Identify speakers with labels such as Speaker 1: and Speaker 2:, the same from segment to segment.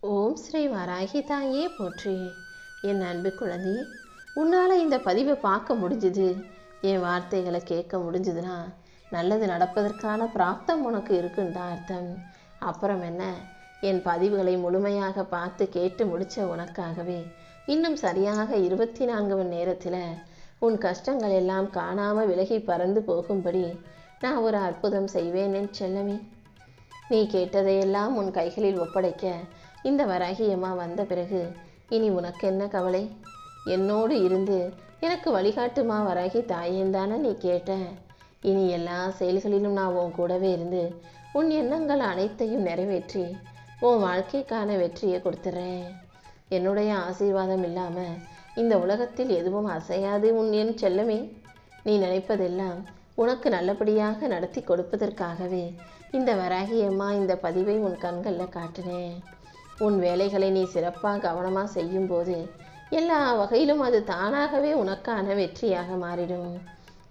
Speaker 1: ஓம் ஸ்ரீ வராகி தாயே போற்றி. என் அன்பு குழந்தை, உன்னால் இந்த பதிவை பார்க்க முடிஞ்சுது, என் வார்த்தைகளை கேட்க முடிஞ்சுதுன்னா நல்லது நடப்பதற்கான பிராப்தம் உனக்கு இருக்குன்னு தான் அர்த்தம். அப்புறம் என்ன, என் பதிவுகளை முழுமையாக பார்த்து கேட்டு முடித்த உனக்காகவே இன்னும் சரியாக 24 மணி நேரத்தில் உன் கஷ்டங்கள் எல்லாம் காணாமல் விலகி பறந்து போகும்படி நான் ஒரு அற்புதம் செய்வேன் என் செல்லமே. நீ கேட்டதையெல்லாம் உன் கைகளில் ஒப்படைக்க இந்த வராகி அம்மா வந்த பிறகு இனி உனக்கு என்ன கவலை? என்னோடு இருந்து எனக்கு வழிகாட்டுமா வராகி தாயேன் தானே நீ கேட்ட. இனி எல்லா செயல்களிலும் நான் உன் கூடவே இருந்து உன் எண்ணங்கள் அனைத்தையும் நிறைவேற்றி உன் வாழ்க்கைக்கான வெற்றியை கொடுத்துட்றேன். என்னுடைய ஆசீர்வாதம் இல்லாமல் இந்த உலகத்தில் எதுவும் அசையாது என் செல்லமே. நீ நினைப்பதெல்லாம் உனக்கு நல்லபடியாக நடத்தி கொடுப்பதற்காகவே இந்த வராகி அம்மா இந்த பதிவை உன் கண்களில் காட்டினேன். உன் வேலைகளை நீ சிறப்பாக கவனமாக செய்யும்போது எல்லா வகையிலும் அது தானாகவே உனக்கான வெற்றியாக மாறிடும்.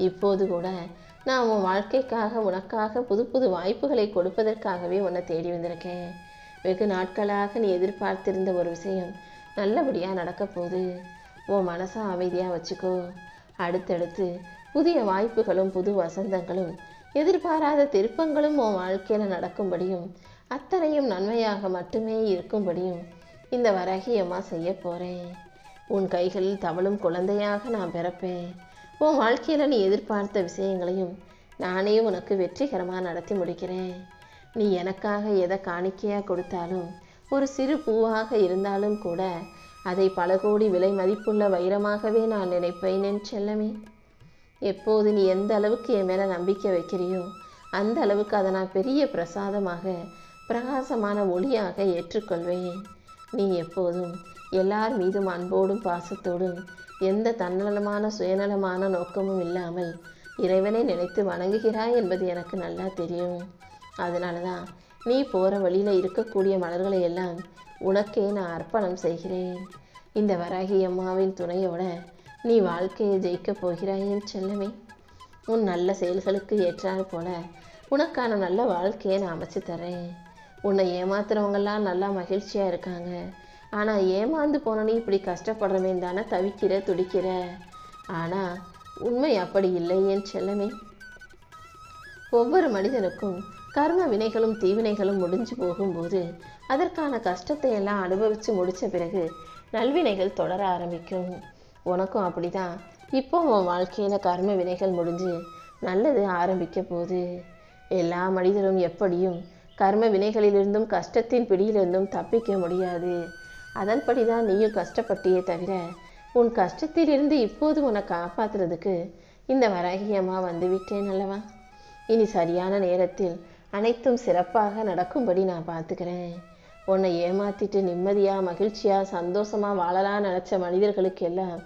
Speaker 1: இப்போது கூட நான் உன் வாழ்க்கைக்காக உனக்காக புது புது வாய்ப்புகளை கொடுப்பதற்காகவே உன்னை தேடி வந்திருக்கேன். வெகு நாட்களாக நீ எதிர்பார்த்திருந்த ஒரு விஷயம் நல்லபடியாக நடக்க போகுது. உன் மனசை அமைதியாக வச்சுக்கோ. அடுத்தடுத்து புதிய வாய்ப்புகளும் புது வசந்தங்களும் எதிர்பாராத திருப்பங்களும் உன் வாழ்க்கையில் நடக்கும்படியும் அத்தனையும் நன்மையாக மட்டுமே இருக்கும்படியும் இந்த வராகி அம்மா செய்ய போகிறேன். உன் கைகளில் தவழும் குழந்தையாக நான் பிறப்பேன். உன் வாழ்க்கையில் நீ எதிர்பார்த்த விஷயங்களையும் நானே உனக்கு வெற்றிகரமாக நடத்தி முடிக்கிறேன். நீ எனக்காக எதை காணிக்கையாக கொடுத்தாலும், ஒரு சிறு பூவாக இருந்தாலும் கூட அதை பல கோடி விலை மதிப்புள்ள வைரமாகவே நான் நினைப்பேன் என் செல்லமே. எப்போது நீ எந்த அளவுக்கு என் மேலே நம்பிக்கை வைக்கிறியோ அந்த அளவுக்கு அதை நான் பெரிய பிரசாதமாக பிரகாசமான ஒளியாக ஏற்றுக்கொள்வேன். நீ எப்போதும் எல்லார் மீதும் அன்போடும் பாசத்தோடும் எந்த தன்னலமான சுயநலமான நோக்கமும் இல்லாமல் இறைவனை நினைத்து வணங்குகிறாய் என்பது எனக்கு நல்லா தெரியும். அதனால தான் நீ போகிற வழியில் இருக்கக்கூடிய மலர்களை எல்லாம் உனக்கே நான் அர்ப்பணம் செய்கிறேன். இந்த வராகி அம்மாவின் துணையோட நீ வாழ்க்கையை ஜெயிக்கப் போகிறாய் என் செல்லமே. உன் நல்ல செயல்களுக்கு ஏற்றாற் போல உனக்கான நல்ல வாழ்க்கையை நான் அமைச்சு தரேன். உன்னை ஏமாத்துறவங்கெல்லாம் நல்லா மகிழ்ச்சியாக இருக்காங்க, ஆனால் ஏமாந்து போனோன்னு இப்படி கஷ்டப்படுறவேன் தானே தவிக்கிற துடிக்கிற. ஆனால் உண்மை அப்படி இல்லை என் செல்லமே. ஒவ்வொரு மனிதனுக்கும் கர்ம வினைகளும் தீவினைகளும் முடிஞ்சு போகும்போது அதற்கான கஷ்டத்தை எல்லாம் அனுபவித்து முடித்த பிறகு நல்வினைகள் தொடர ஆரம்பிக்கும். உனக்கும் அப்படிதான். இப்போ உன் வாழ்க்கையில் கர்ம வினைகள் முடிஞ்சு நல்லது ஆரம்பிக்க போகுது. எல்லா மனிதரும் எப்படியும் கர்ம வினைகளிலிருந்தும் கஷ்டத்தின் பிடியிலிருந்தும் தப்பிக்க முடியாது. அதன்படி தான் நீயும் கஷ்டப்பட்டியே தவிர உன் கஷ்டத்திலிருந்து இப்போது உன்னை காப்பாற்றுறதுக்கு இந்த வராகி அம்மா வந்துவிட்டேன் அல்லவா. இனி சரியான நேரத்தில் அனைத்தும் சிறப்பாக நடக்கும்படி நான் பார்த்துக்கிறேன். உன்னை ஏமாத்திட்டு நிம்மதியாக மகிழ்ச்சியாக சந்தோஷமாக வாழலாம் நினச்ச மனிதர்களுக்கு எல்லாம்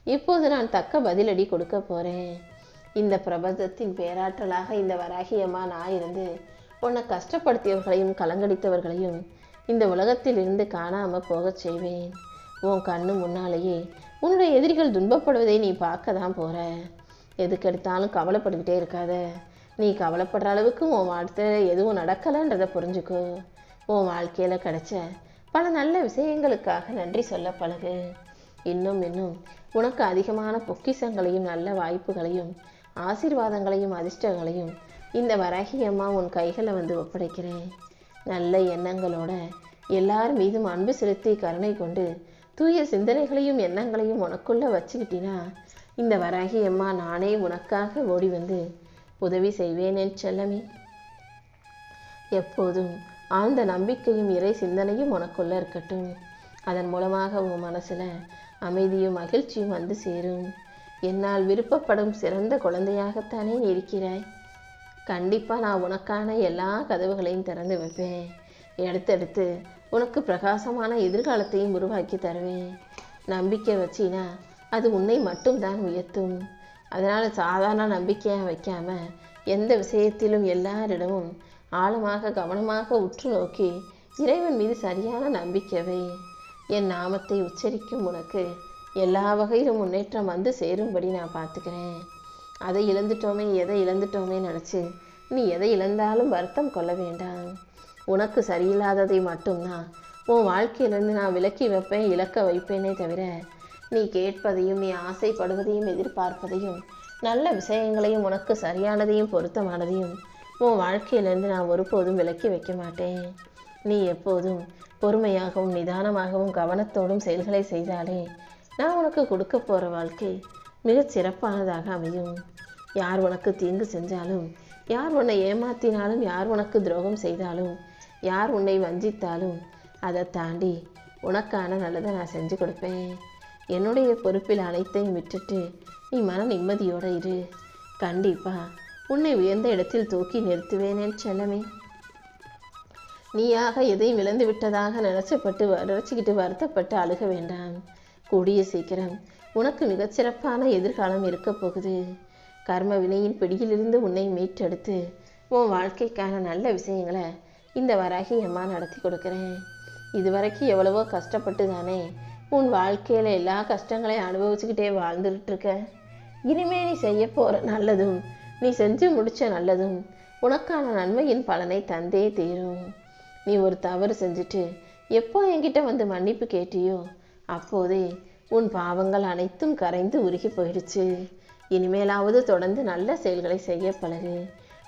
Speaker 1: இப்போது நான் தக்க பதிலடி கொடுக்க போகிறேன். இந்த பிரபஞ்சத்தின் பேராற்றலாக இந்த வராகி அம்மா நான் இருந்து உன்னை கஷ்டப்படுத்தியவர்களையும் கலங்கடித்தவர்களையும் இந்த உலகத்தில் இருந்து காணாமல் போகச் செய்வேன். உன் கண்ணு முன்னாலேயே உன்னுடைய எதிரிகள் துன்பப்படுவதை நீ பார்க்க தான் போகிற. எதுக்கெடுத்தாலும் கவலைப்பட்டுக்கிட்டே இருக்காத. நீ கவலைப்படுற அளவுக்கு உன் வாழ்க்கையில் எதுவும் நடக்கலைன்றதை புரிஞ்சுக்கோ. உன் வாழ்க்கையில் கிடைச்ச பல நல்ல விஷயங்களுக்காக நன்றி சொல்ல பழகு. இன்னும் உனக்கு அதிகமான பொக்கிஷங்களையும் நல்ல வாய்ப்புகளையும் ஆசீர்வாதங்களையும் அதிர்ஷ்டங்களையும் இந்த வராகி அம்மா உன் கைகளை வந்து ஒப்படைக்கிறேன். நல்ல எண்ணங்களோட எல்லார் மீதும் அன்பு செலுத்தி கருணை கொண்டு தூய சிந்தனைகளையும் எண்ணங்களையும் உனக்குள்ளே வச்சுக்கிட்டினா இந்த வராகி அம்மா நானே உனக்காக ஓடி வந்து உதவி செய்வேன் என் செல்லமே. எப்போதும் ஆழ்ந்த நம்பிக்கையும் இறை சிந்தனையும் உனக்குள்ளே இருக்கட்டும். அதன் மூலமாக உன் மனசில் அமைதியும் மகிழ்ச்சியும் வந்து சேரும். என்னால் விருப்பப்படும் சிறந்த குழந்தையாகத்தானே இருக்கிறாய். கண்டிப்பாக நான் உனக்கான எல்லா கதவுகளையும் திறந்து வைப்பேன். எடுத்தெடுத்து உனக்கு பிரகாசமான எதிர்காலத்தையும் உருவாக்கி தருவேன். நம்பிக்கை வச்சினா அது உன்னை மட்டும்தான் உயர்த்தும். அதனால் சாதாரண நம்பிக்கையாக வைக்காமல் எந்த விஷயத்திலும் எல்லாரிடமும் ஆழமாக கவனமாக உற்று நோக்கி இறைவன் மீது சரியான நம்பிக்கைவை என் நாமத்தை உச்சரிக்கும் உனக்கு எல்லா வகையிலும் முன்னேற்றம் வந்து சேரும்படி நான் பார்த்துக்கிறேன். அதை இழந்துட்டோமே எதை இழந்துட்டோமே நினச்சி நீ எதை இழந்தாலும் வருத்தம் கொள்ள வேண்டாம். உனக்கு சரியில்லாததை மட்டும்தான் உன் வாழ்க்கையிலேருந்து நான் விலக்கி வைப்பேன், இழக்க வைப்பேனே தவிர நீ கேட்பதையும் நீ ஆசைப்படுவதையும் எதிர்பார்ப்பதையும் நல்ல விஷயங்களையும் உனக்கு சரியானதையும் பொருத்தமானதையும் உன் வாழ்க்கையிலேருந்து நான் ஒருபோதும் விலக்கி வைக்க மாட்டேன். நீ எப்போதும் பொறுமையாகவும் நிதானமாகவும் கவனத்தோடும் செயல்களை செய்தாலே நான் உனக்கு கொடுக்க போகிற வாழ்க்கை மிகச் சிறப்பானதாக அமையும். யார் உனக்கு தீங்கு செஞ்சாலும், யார் உன்னை ஏமாத்தினாலும், யார் உனக்கு துரோகம் செய்தாலும், யார் உன்னை வஞ்சித்தாலும் அதை தாண்டி உனக்கான நல்லதை நான் செஞ்சு கொடுப்பேன். என்னுடைய பொறுப்பில் அனைத்தையும் விட்டுட்டு நீ மன நிம்மதியோடு இரு. கண்டிப்பாக உன்னை உயர்ந்த இடத்தில் தூக்கி நிறுத்துவேனேன் செல்லமே. நீயாக எதையும் இழந்து விட்டதாக நினச்சிக்கிட்டு வருத்தப்பட்டு அழுக வேண்டாம். கூடிய சீக்கிரம் உனக்கு மிகச்சிறப்பான எதிர்காலம் இருக்க போகுது. கர்ம வினையின் பிடியிலிருந்து உன்னை மீட்டெடுத்து உன் வாழ்க்கைக்கான நல்ல விஷயங்களை இந்த வராகி அம்மா நடத்தி கொடுக்குறேன். இதுவரைக்கும் எவ்வளவோ கஷ்டப்பட்டு தானே உன் வாழ்க்கையில் எல்லா கஷ்டங்களையும் அனுபவிச்சுக்கிட்டே வாழ்ந்துகிட்டு இருக்க. இனிமே நீ செய்ய போகிற நல்லதும் நீ செஞ்சு முடித்த நல்லதும் உனக்கான நன்மையின் பலனை தந்தே தீரும். நீ ஒரு தவறு செஞ்சுட்டு எப்போ என்கிட்ட வந்து மன்னிப்பு கேட்டியோ அப்போதே உன் பாவங்கள் அனைத்தும் கரைந்து உருகி போயிடுச்சு. இனிமேலாவது தொடர்ந்து நல்ல செயல்களை செய்ய பழகு.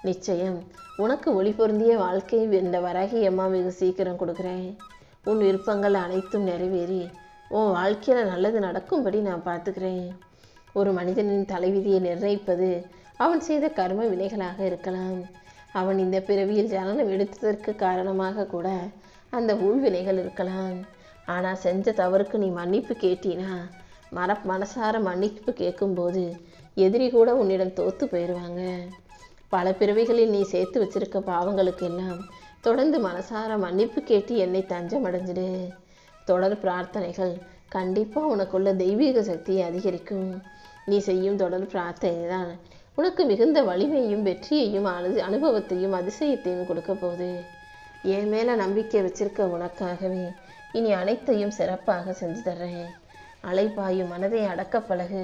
Speaker 1: நிச்சயம் உனக்கு ஒளி பொருந்திய வாழ்க்கையை இந்த வராகி அம்மா வெகு சீக்கிரம் கொடுக்குறேன். உன் விருப்பங்கள் அனைத்தும் நிறைவேறி உன் வாழ்க்கையில் நல்லது நடக்கும்படி நான் பார்த்துக்கிறேன். ஒரு மனிதனின் தலைவிதியை நிர்ணயிப்பது அவன் செய்த கர்ம வினைகளாக இருக்கலாம். அவன் இந்த பிறவியில் ஜனனம் எடுத்ததற்கு காரணமாக கூட அந்த ஊழ்வினைகள் இருக்கலாம். ஆனால் செஞ்ச தவறுக்கு நீ மன்னிப்பு கேட்டினா மனசார மன்னிப்பு கேட்கும்போது எதிரி கூட உன்னிடம் தோத்து போயிடுவாங்க. பல பிறவிகளில் நீ சேர்த்து வச்சிருக்க பாவங்களுக்கு எல்லாம் தொடர்ந்து மனசார மன்னிப்பு கேட்டு என்னை தஞ்சம் அடைஞ்சிடு. தொடர் பிரார்த்தனைகள் கண்டிப்பாக உனக்குள்ள தெய்வீக சக்தியை அதிகரிக்கும். நீ செய்யும் தொடர் பிரார்த்தனை தான் உனக்கு மிகுந்த வலிமையும் வெற்றியையும் அனுபவத்தையும் அதிசயத்தையும் கொடுக்க போகுது. என் மேலே நம்பிக்கை வச்சிருக்க உனக்காகவே இனி அனைத்தையும் சிறப்பாக செஞ்சு தர்றேன். அலைப்பாயும் மனதை அடக்க பழகு.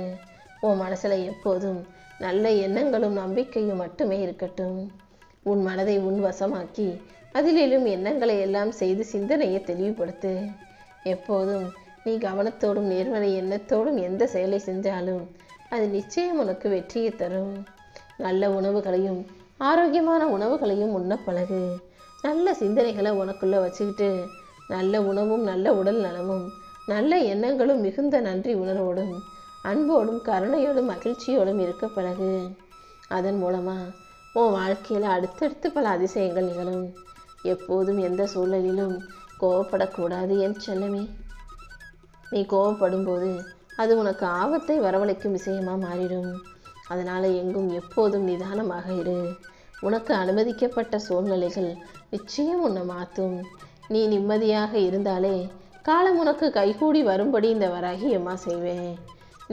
Speaker 1: உன் மனசில் எப்போதும் நல்ல எண்ணங்களும் நம்பிக்கையும் மட்டுமே இருக்கட்டும். உன் மனதை உன் வசமாக்கி அதில் எழும் எண்ணங்களை எல்லாம் செய்து சிந்தனையை தெளிவுபடுத்து. எப்போதும் நீ கவனத்தோடும் நேர்மறை எண்ணத்தோடும் எந்த செயலை செஞ்சாலும் அது நிச்சயம் உனக்கு வெற்றியை தரும். நல்ல உணவுகளையும் ஆரோக்கியமான உணவுகளையும் உண்ண பழகு. நல்ல சிந்தனைகளை உனக்குள்ளே வச்சுக்கிட்டு நல்ல உணவும் நல்ல உடல் நலமும் நல்ல எண்ணங்களும் மிகுந்த நன்றி உணர்வோடும் அன்போடும் கருணையோடும் மகிழ்ச்சியோடும் இருக்க பழகு. அதன் மூலமாக உன் வாழ்க்கையில் அடுத்தடுத்து பல அதிசயங்கள் நிகழும். எப்போதும் எந்த சூழலிலும் கோவப்படக்கூடாது என் செல்லமே. நீ கோவப்படும்போது அது உனக்கு ஆபத்தை வரவழைக்கும் விஷயமாக மாறிடும். அதனால் எங்கும் எப்போதும் நிதானமாக இரு. உனக்கு அனுமதிக்கப்பட்ட சூழ்நிலைகள் நிச்சயம் உன்னை மாற்றும். நீ நிம்மதியாக இருந்தாலே காலம் உனக்கு கைகூடி வரும்படி இந்த வராகி அம்மா செய்வேன்.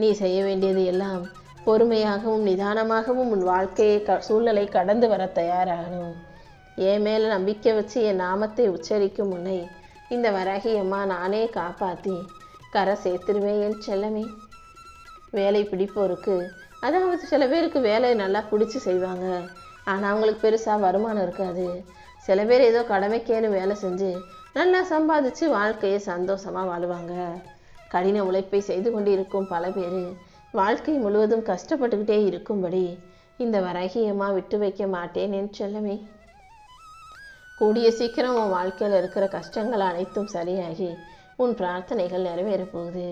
Speaker 1: நீ செய்ய வேண்டியது எல்லாம் பொறுமையாகவும் நிதானமாகவும் உன் வாழ்க்கையை சூழ்நிலை கடந்து வர தயாராகணும். என் மேலே நம்பிக்கை வச்சு என் நாமத்தை உச்சரிக்கும் முன்னை இந்த வராகி அம்மா நானே காப்பாற்றி கரை சேர்த்துருவேன் என் செல்லமே. வேலை பிடிப்போருக்கு, அதாவது சில பேருக்கு வேலை நல்லா பிடிச்சி செய்வாங்க, ஆனால் அவங்களுக்கு பெருசாக வருமானம் இருக்காது. சில பேர் ஏதோ கடமைக்கேன்னு வேலை செஞ்சு நல்லா சம்பாதிச்சு வாழ்க்கையை சந்தோஷமாக வாழுவாங்க. கடின உழைப்பை செய்து கொண்டு இருக்கும் பல பேர் வாழ்க்கை முழுவதும் கஷ்டப்பட்டுக்கிட்டே இருக்கும்படி இந்த வராகி அம்மா விட்டு வைக்க மாட்டேன் என் செல்லமே. கூடிய சீக்கிரம் உன் வாழ்க்கையில் இருக்கிற கஷ்டங்கள் அனைத்தும் சரியாகி உன் பிரார்த்தனைகள் நிறைவேறப் போகுது.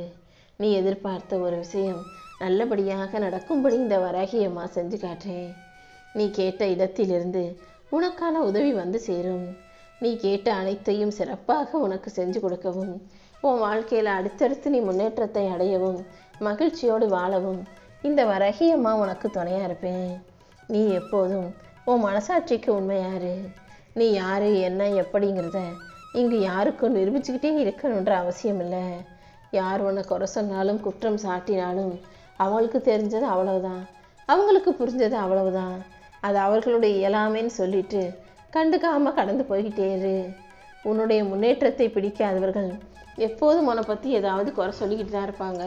Speaker 1: நீ எதிர்பார்த்த ஒரு விஷயம் நல்லபடியாக நடக்கும்படி இந்த வராகி அம்மா செஞ்சு காட்டுறேன். நீ கேட்ட இடத்திலிருந்து உனக்கான உதவி வந்து சேரும். நீ கேட்ட அனைத்தையும் சிறப்பாக உனக்கு செஞ்சு கொடுக்கவும் உன் வாழ்க்கையில் அடுத்தடுத்து நீ முன்னேற்றத்தை அடையவும் மகிழ்ச்சியோடு வாழவும் இந்த வராகி அம்மா உனக்கு துணையாக இருப்பேன். நீ எப்போதும் உன் மனசாட்சிக்கு உண்மையாரு. நீ யார் என்ன எப்படிங்கிறத இங்கு யாருக்கும் நிரூபிச்சுக்கிட்டே இருக்கணுன்ற அவசியம் இல்லை. யார் உன்னை குறை சொன்னாலும் குற்றம் சாட்டினாலும் அவங்களுக்கு தெரிஞ்சது அவ்வளவுதான், அவங்களுக்கு புரிஞ்சது அவ்வளவுதான். அது அவர்களுடைய இயலாமைன்னு சொல்லிட்டு கண்டுக்காமல் கடந்து போய்கிட்டே இரு. உன்னுடைய முன்னேற்றத்தை பிடிக்காதவர்கள் எப்போதும் உன்னை பற்றி ஏதாவது குறை சொல்லிக்கிட்டு தான் இருப்பாங்க.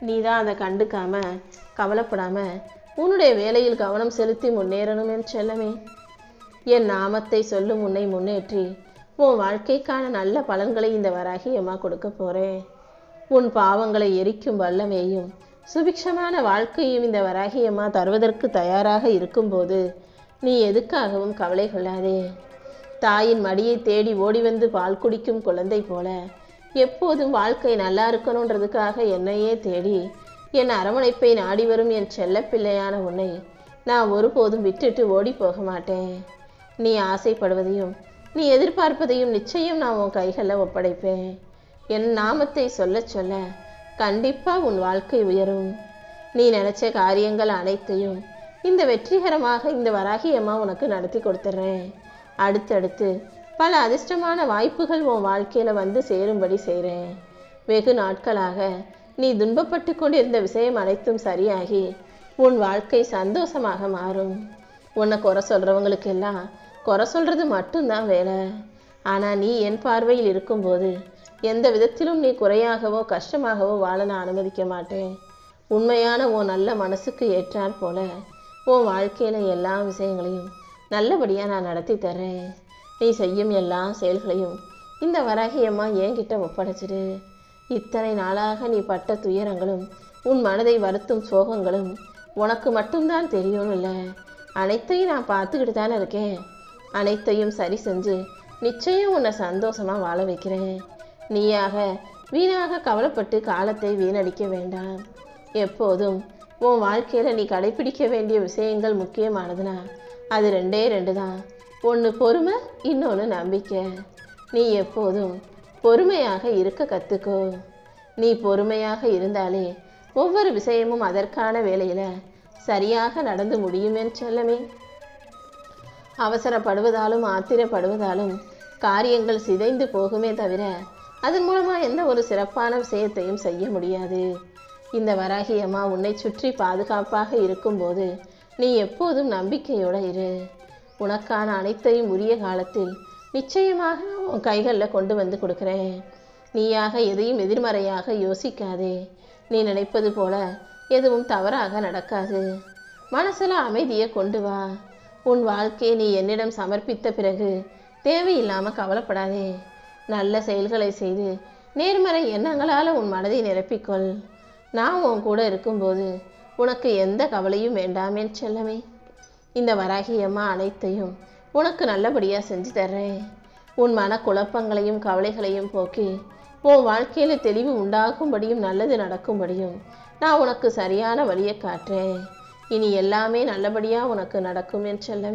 Speaker 1: நீ தான் அதை கண்டுக்காமல் கவலைப்படாமல் உன்னுடைய வேலையில் கவனம் செலுத்தி முன்னேறணும் என் செல்லமே. என் நாமத்தை சொல்லும் உன்னை முன்னேற்றி உன் வாழ்க்கைக்கான நல்ல பலன்களை இந்த வராகி அம்மா கொடுக்க போறேன். உன் பாவங்களை எரிக்கும் வல்லமையும் சுபிக்ஷமான வாழ்க்கையும் இந்த வராகி அம்மா தருவதற்கு தயாராக இருக்கும்போது நீ எதுக்காகவும் கவலை கொள்ளாதே. தாயின் மடியை தேடி ஓடி வந்து பால் குடிக்கும் குழந்தை போல எப்போதும் வாழ்க்கை நல்லா இருக்கணுன்றதுக்காக என்னையே தேடி என் அரவணைப்பை நாடி வரும் என் செல்ல பிள்ளையான உன்னை நான் ஒருபோதும் விட்டுட்டு ஓடி போக மாட்டேன். நீ ஆசைப்படுவதையும் நீ எதிர்பார்ப்பதையும் நிச்சயம் நான் உன் கைகளில் ஒப்படைப்பேன். என் நாமத்தை சொல்ல சொல்ல கண்டிப்பா உன் வாழ்க்கை உயரும். நீ நினைச்ச காரியங்கள் அனைத்தையும் இந்த வெற்றிகரமாக இந்த வராகி அம்மா உனக்கு நடத்தி கொடுத்துட்றேன். அடுத்தடுத்து பல அதிர்ஷ்டமான வாய்ப்புகள் உன் வாழ்க்கையில வந்து சேரும்படி செய்கிறேன். வெகு நாட்களாக நீ துன்பப்பட்டு கொண்டிருந்த விஷயம் அனைத்தும் சரியாகி உன் வாழ்க்கை சந்தோஷமாக மாறும். உன்னை குறை சொல்றவங்களுக்கெல்லாம் குறை சொல்றது மட்டும்தான் வேலை. ஆனா நீ என் பார்வையில் இருக்கும்போது எந்த விதத்திலும் நீ குறையாகவோ கஷ்டமாகவோ வாழ நான் அனுமதிக்க மாட்டேன். உண்மையான உன் நல்ல மனசுக்கு ஏற்றாற் போல உன் வாழ்க்கையில எல்லா விஷயங்களையும் நல்லபடியா நான் நடத்தி தர்றேன். நீ செய்யும் எல்லா செயல்களையும் இந்த வராகி அம்மா என்கிட்ட ஒப்படைச்சிடு. இத்தனை நாளாக நீ பட்ட துயரங்களும் உன் மனதை வருத்தும் சோகங்களும் உனக்கு மட்டும்தான் தெரியும் இல்லை. அனைத்தையும் நான் பார்த்துக்கிட்டு தானே இருக்கேன். அனைத்தையும் சரி செஞ்சு நிச்சயம் உன்னை சந்தோஷமா வாழ வைக்கிறேன். நீயாக வீணாக கவலைப்பட்டு காலத்தை வீணடிக்க வேண்டாம். எப்போதும் உன் வாழ்க்கையில நீ கடைபிடிக்க வேண்டிய விஷயங்கள் முக்கியமானதுன்னா அது ரெண்டே ரெண்டு தான். ஒன்று பொறுமை, இன்னொன்று நம்பிக்கை. நீ எப்போதும் பொறுமையாக இருக்க கற்றுக்கோ. நீ பொறுமையாக இருந்தாலே ஒவ்வொரு விஷயமும் அதற்கான வேலையில சரியாக நடந்து முடியுமென் செல்லமே. அவசரப்படுவதாலும் ஆத்திரப்படுவதாலும் காரியங்கள் சிதைந்து போகுமே தவிர அதன் மூலமா எந்த ஒரு சிறப்பான விஷயத்தையும் செய்ய முடியாது. இந்த வராகி அம்மா உன்னை சுற்றி பாதுகாப்பாக இருக்கும்போது நீ எப்போதும் நம்பிக்கையோட இரு. உனக்கான அனைத்தையும் உரிய காலத்தில் நிச்சயமாக உன் கைகளில் கொண்டு வந்து கொடுக்குறேன். நீயாக எதையும் எதிர்மறையாக யோசிக்காதே. நீ நினைப்பது போல எதுவும் தவறாக நடக்காது. மனசுல அமைதியை கொண்டு வா. உன் வாழ்க்கையை நீ என்னிடம் சமர்ப்பித்த பிறகு தேவையில்லாம கவலைப்படாதே. நல்ல செயல்களை செய்து நேர்மறை எண்ணங்களால் உன் மனதை நிரப்பிக்கொள். நான் உன் கூட இருக்கும்போது உனக்கு எந்த கவலையும் வேண்டாமேன் செல்லமே. இந்த வராகி அம்மா அனைத்தையும் உனக்கு நல்லபடியா செஞ்சு தர்றேன். உன் மன குழப்பங்களையும் கவலைகளையும் போக்கி உன் வாழ்க்கையில தெளிவு உண்டாகும்படியும் நல்லது நடக்கும்படியும் நான் உனக்கு சரியான வழியை காட்டுறேன். இனி எல்லாமே நல்லபடியா உனக்கு நடக்கும் என் செல்லமே.